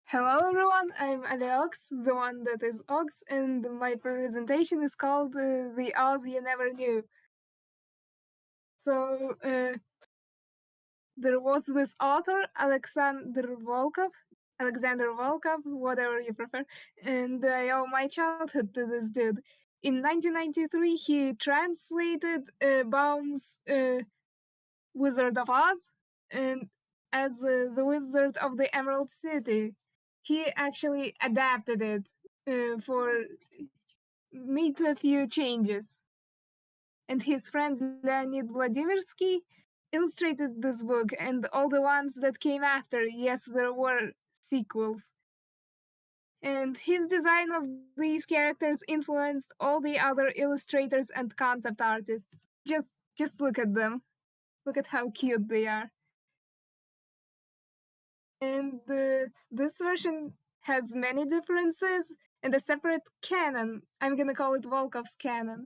Hello everyone, I'm AliOks, the one that is Ox, and my presentation is called The Oz You Never Knew. So, there was this author, Alexander Volkov, whatever you prefer, and I owe my childhood to this dude. In 1993, he translated Baum's Wizard of Oz and as the Wizard of the Emerald City. He actually adapted it for made a few changes. And his friend Leonid Vladimirsky illustrated this book and all the ones that came after. Yes, there were sequels. And his design of these characters influenced all the other illustrators and concept artists. Just look at them. Look at how cute they are. And this version has many differences and a separate canon. I'm gonna call it Volkov's canon.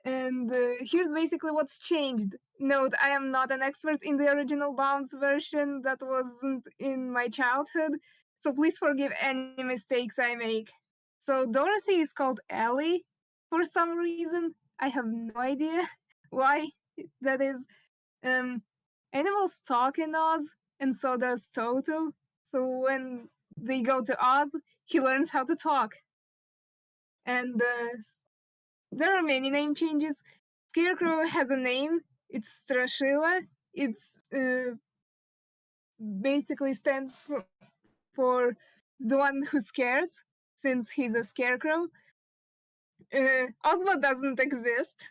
And here's basically what's changed. Note, I am not an expert in the original Bounce version that wasn't in my childhood, so please forgive any mistakes I make. So Dorothy is called Ellie for some reason. I have no idea why that is. Animals talk in Oz, and so does Toto. So when they go to Oz, he learns how to talk. And there are many name changes. Scarecrow has a name. It's Strashila. It's basically stands for the one who scares, since he's a scarecrow. Ozma doesn't exist,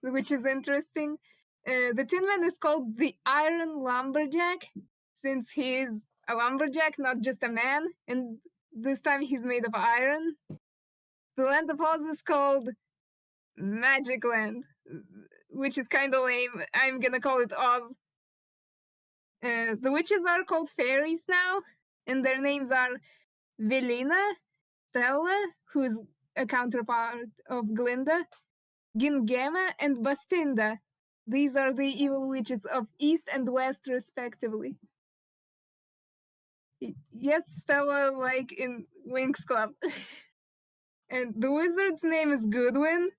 which is interesting. The Tin Man is called the Iron Lumberjack, since he's a lumberjack, not just a man, and this time he's made of iron. The Land of Oz is called Magic Land, which is kind of lame. I'm gonna call it Oz. The witches are called fairies now, and their names are Velina, Stella, who's a counterpart of Glinda, Gingema, and Bastinda. These are the evil witches of East and West, respectively. Yes, Stella, like in Winx Club. And the wizard's name is Goodwin.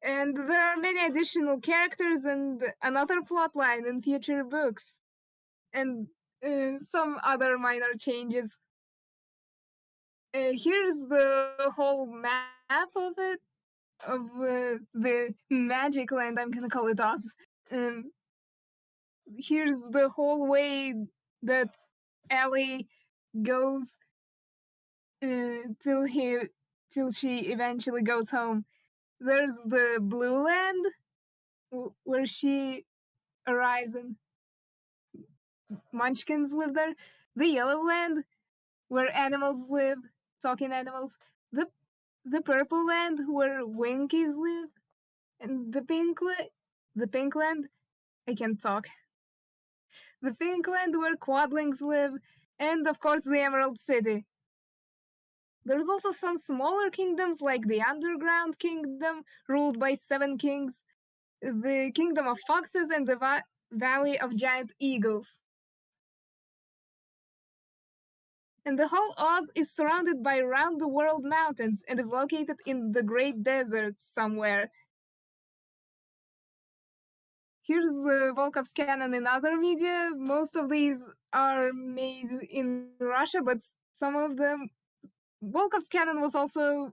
And there are many additional characters and another plotline in future books. And some other minor changes. Here's the whole map of it, of the Magic Land. I'm gonna call it Oz. Here's the whole way that Ellie goes till she eventually goes home. There's the Blue Land where she arrives and Munchkins live there. The Yellow Land where animals live, talking animals. The the Purple Land where Winkies live, and the Pink Land. I can't talk. The Pink Land where Quadlings live, and of course the Emerald City. There's also some smaller kingdoms like the Underground Kingdom, ruled by 7 kings, the Kingdom of Foxes, and the Valley of Giant Eagles. And the whole Oz is surrounded by round-the-world mountains and is located in the Great Desert somewhere. Here's Volkov's canon in other media. Most of these are made in Russia, but some of them... Volkov's canon was also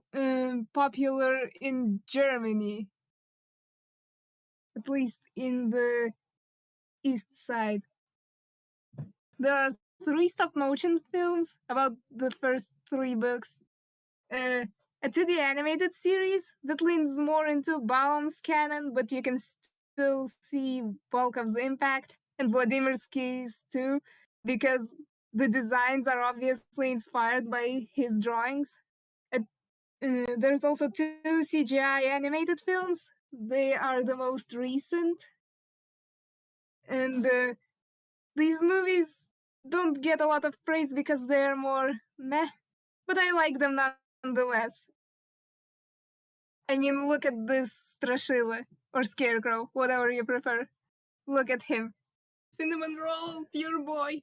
popular in Germany, at least in the east side. There are 3 stop-motion films about the first 3 books. A 2D animated series that leans more into Baum's canon, but you can still see Volkov's impact, and Vladimirsky's too, because the designs are obviously inspired by his drawings. There's also 2 CGI animated films. They are the most recent. And these movies don't get a lot of praise because they're more meh, but I like them nonetheless. I mean, look at this Strashila, or Scarecrow, whatever you prefer. Look at him. Cinnamon roll, pure boy.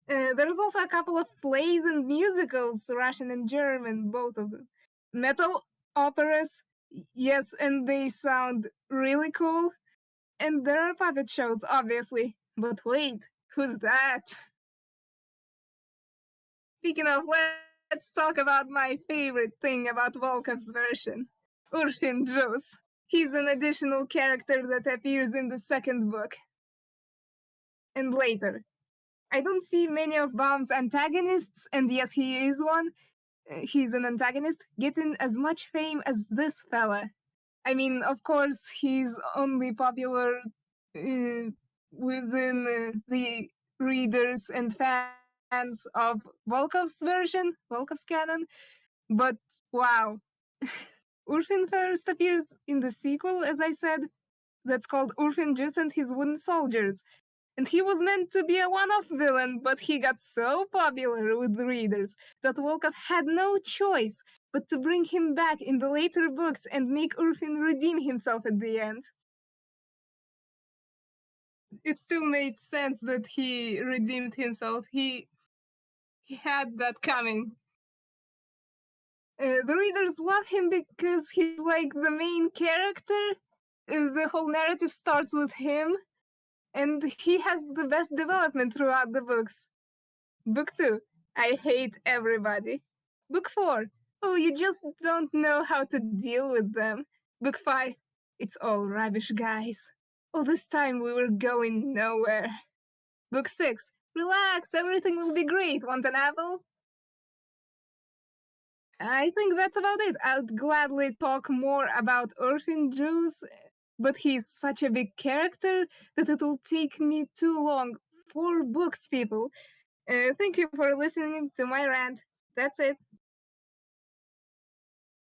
There's also a couple of plays and musicals, Russian and German, both of them. Metal operas, yes, and they sound really cool. And there are puppet shows, obviously. But wait, who's that? Speaking of, let's talk about my favorite thing about Volkov's version, Urfin Jus. He's an additional character that appears in the second book and later. I don't see many of Baum's antagonists, and yes, he is one. He's an antagonist, getting as much fame as this fella. I mean, of course, he's only popular within the readers and fans of Volkov's version, Volkov's canon, but wow. Urfin first appears in the sequel, as I said, that's called Urfin Juice and His Wooden Soldiers. And he was meant to be a one off villain, but he got so popular with the readers that Volkov had no choice but to bring him back in the later books and make Urfin redeem himself at the end. It still made sense that he redeemed himself. He had that coming. The readers love him because he's like the main character. The whole narrative starts with him, and he has the best development throughout the books. Book 2, I hate everybody. Book 4, oh, you just don't know how to deal with them. Book 5, it's all rubbish, guys. All this time we were going nowhere. Book 6, relax, everything will be great. Want an apple? I think that's about it. I'd gladly talk more about Orphan Juice, but he's such a big character that it will take me too long. 4 books, people. Thank you for listening to my rant. That's it.